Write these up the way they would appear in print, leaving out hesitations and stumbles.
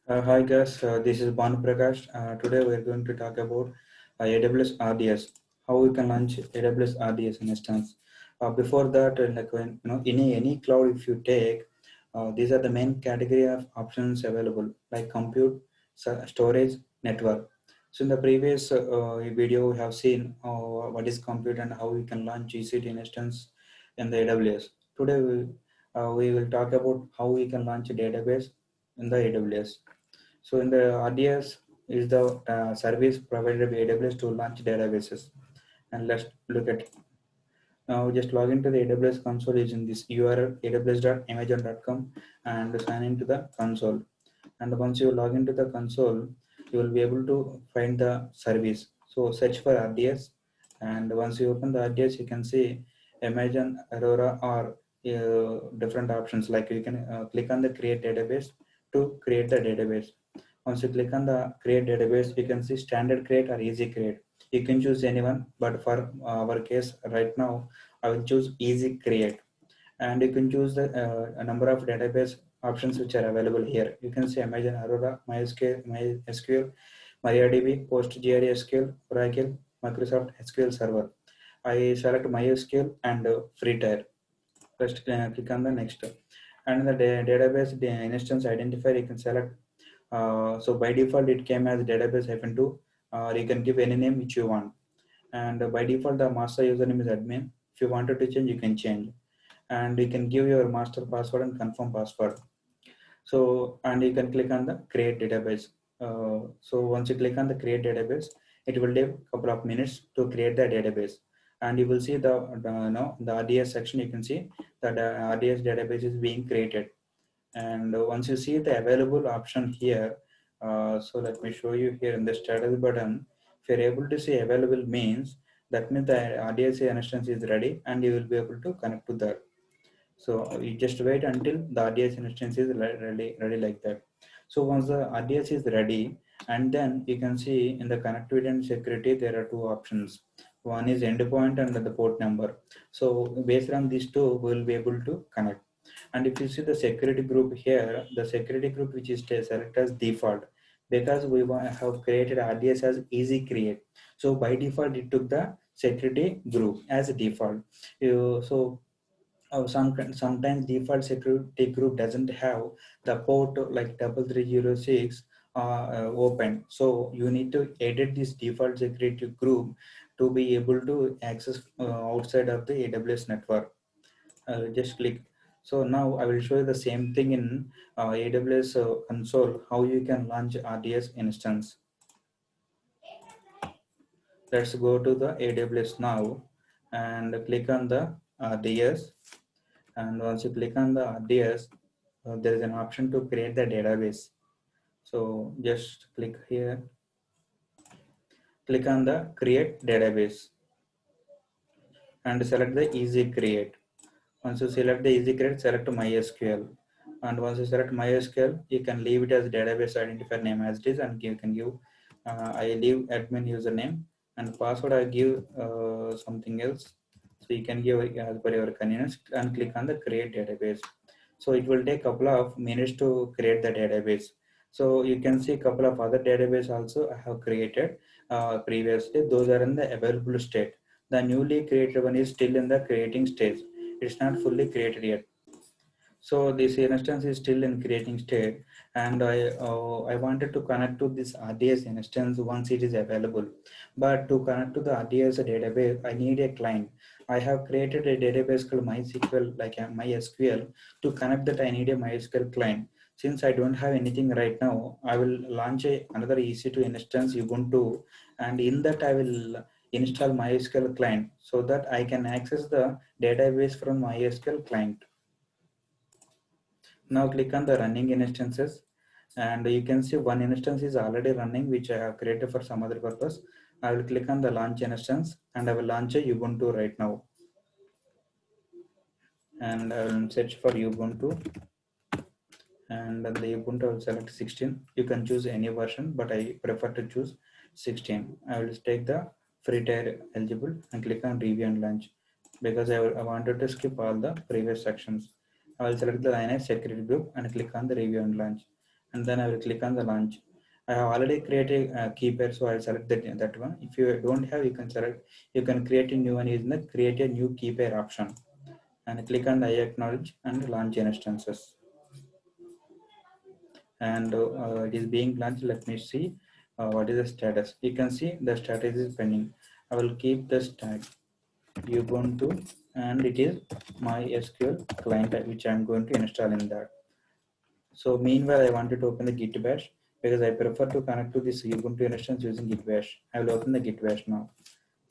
Hi guys, this is Banu Prakash. Today we're going to talk about AWS RDS, how we can launch AWS RDS instance. Before that, like when in any cloud, if you take, these are the main category of options available, like compute, storage, network. So in the previous video, we have seen what is compute and how we can launch GCP instance in the AWS. Today we will talk about how we can launch a database in the AWS. So in the RDS is the service provided by AWS to launch databases. And let's look at now. Just log into the AWS console using this URL aws.amazon.com and sign into the console. And once you log into the console, you will be able to find the service. So search for RDS, and once you open the RDS, you can see Amazon Aurora or different options. Like you can click on the create database to create the database. Once you click on the create database, you can see standard create or easy create. You can choose anyone, but for our case right now, I will choose easy create. And you can choose the a number of database options which are available here. You can see Amazon Aurora, MySQL, MariaDB, PostgreSQL, Oracle, Microsoft SQL Server. I select MySQL and free tier. First, click on the next. And the database instance identifier, you can select. So by default, it came as database -2, or you can give any name which you want. And by default, the master username is admin. If you wanted to change, you can change. And you can give your master password and confirm password. So, and you can click on the create database. So once you click on the create database, it will take a couple of minutes to create the database. And you will see the RDS section. You can see that the RDS database is being created. And once you see the available option here, so let me show you here in the status button. If you're able to see available means, that means the RDS instance is ready and you will be able to connect to that. So you just wait until the RDS instance is ready like that. So once the RDS is ready, and then you can see in the connectivity and security, there are two options. One is endpoint and the port number. So based on these two, we will be able to connect. And if you see the security group here, the security group which is selected as default, because we have created RDS as easy create. So by default, it took the security group as a default. So sometimes default security group doesn't have the port like 3306 open. So you need to edit this default security group to be able to access outside of the AWS network. Just click. So now I will show you the same thing in AWS console, how you can launch RDS instance. Let's go to the AWS now and click on the RDS. And once you click on the RDS, there is an option to create the database. So just click here, click on the create database and select the easy create. Once you select the easy create, select MySQL. And once you select MySQL, you can leave it as database identifier name as it is, and you can give I leave admin username, and password I give something else. So you can give as per your convenience and click on the create database. So it will take a couple of minutes to create the database. So you can see a couple of other database also I have created previously. Those are in the available state. The newly created one is still in the creating stage. It's not fully created yet. So this instance is still in creating state, and I wanted to connect to this RDS instance once it is available. But to connect to the RDS database, I need a client. I have created a database called MySQL, like MySQL. To connect that, I need a MySQL client. Since I don't have anything right now, I will launch another EC2 instance Ubuntu, and in that I will install MySQL client so that I can access the database from MySQL client. Now click on the running instances, and you can see one instance is already running which I have created for some other purpose. I will click on the launch instance and I will launch a Ubuntu right now, and I will search for Ubuntu, and the Ubuntu I will select 16. You can choose any version, but I prefer to choose 16. I will take the free tier eligible and click on review and launch because I wanted to skip all the previous sections. I will select the Linux security group and click on the review and launch. and then I will click on the launch. I have already created a key pair, so I'll select that one. If you don't have, you can select, you can create a new one using the create a new key pair option, and click on the I acknowledge and launch instances. And it is being launched. Let me see what is the status. You can see the status is pending. I will keep the tag Ubuntu, and it is my SQL client which I'm going to install in that. So meanwhile, I wanted to open the Git bash because I prefer to connect to this Ubuntu instance using Git bash. I will open the Git bash now.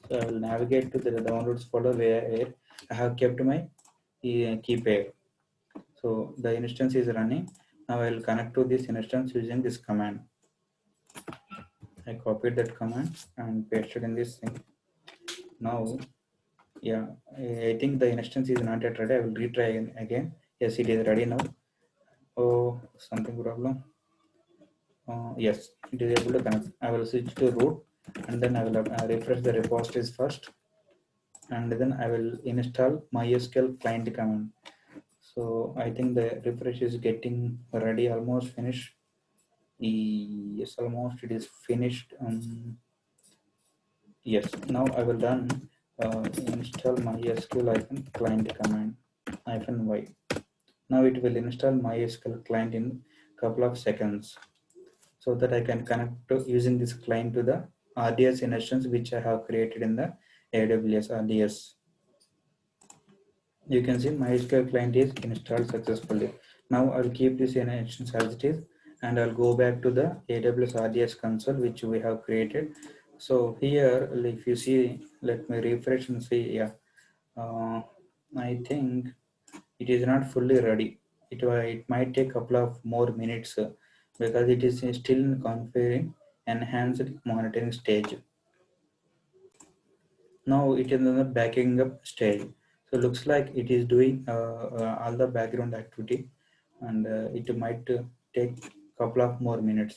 So I will navigate to the downloads folder where I have kept my key pair. So the instance is running. Now I will connect to this instance using this command. I copied that command and pasted in this thing. Now, yeah, I think the instance is not yet ready. I will retry again. Yes, it is ready now. Oh, something problem. Yes, it is able to connect. I will switch to root, and then I will refresh the repositories first, and then I will install MySQL client command. So I think the refresh is getting ready, almost finished. Yes, almost it is finished. Yes, now I will run install MySQL client command -y. Now it will install MySQL client in couple of seconds, so that I can connect to using this client to the RDS instance which I have created in the AWS RDS. You can see MySQL client is installed successfully. Now I'll keep this instance as it is, and I'll go back to the AWS RDS console which we have created. So here, if you see, let me refresh and see. Yeah, I think it is not fully ready. It might take a couple of more minutes because it is still in configuring enhanced monitoring stage. Now it is in the backing up stage. So looks like it is doing all the background activity, and it might take couple of more minutes.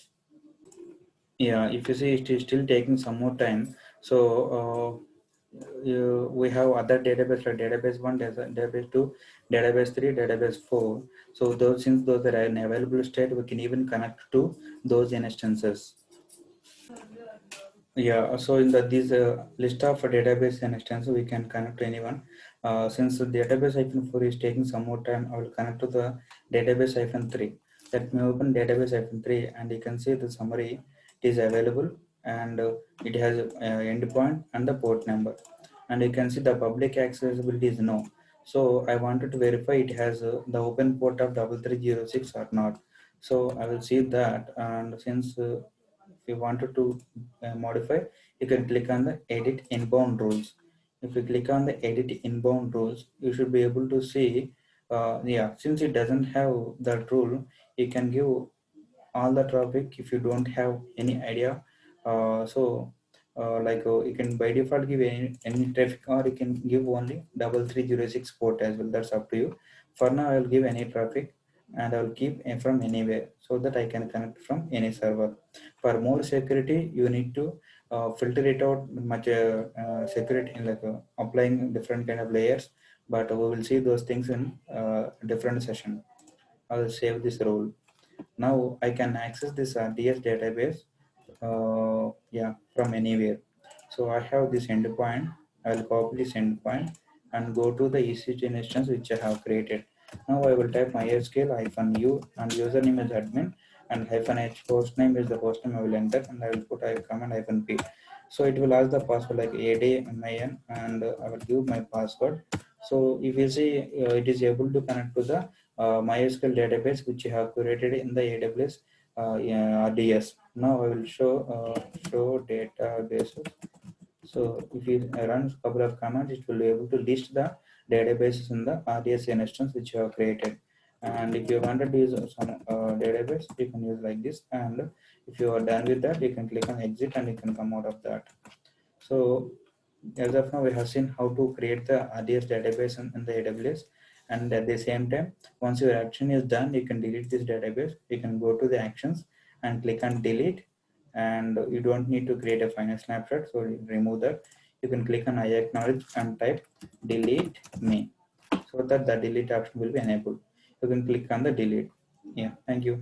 Yeah, if you see, it is still taking some more time. So we have other database like database 1, database 2, database 3, database 4. So those, since those are in available state, we can even connect to those instances. Yeah, so in the this list of database instances, we can connect to anyone. Since the database -4 is taking some more time, I will connect to the database -3. Let me open database -3, and you can see the summary. It is available, and it has endpoint and the port number, and you can see the public accessibility is no. So I wanted to verify it has the open port of 3306 or not. So I will see that, and since if you wanted to modify, you can click on the edit inbound rules. If you click on the edit inbound rules, you should be able to see, yeah, since it doesn't have that rule, you can give all the traffic if you don't have any idea. You can by default give any traffic, or you can give only 3306 port as well. That's up to you. For now, I will give any traffic, and I will keep from anywhere so that I can connect from any server. For more security, you need to filter it out much security in applying different kind of layers. But we will see those things in different session. I will save this rule. Now I can access this DS database, yeah, from anywhere. So I have this endpoint. I will copy this endpoint and go to the EC2 instance which I have created. Now I will type MySQL -u and username is admin, and -h hostname is the hostname I will enter, and I will put a command -p. So it will ask the password like ADMIN, and I will give my password. So if you see, it is able to connect to the MySQL database which you have created in the AWS yeah, RDS. Now I will show databases. So if you run a couple of commands, it will be able to list the databases in the RDS instance which you have created. And if you wanted to use some database, you can use like this. And if you are done with that, you can click on exit and you can come out of that. So as of now, we have seen how to create the RDS database in the AWS. And at the same time, once your action is done, you can delete this database. You can go to the actions and click on delete, and you don't need to create a final snapshot. So remove that. You can click on I acknowledge and type delete me, so that the delete option will be enabled. You can click on the delete. Yeah, thank you.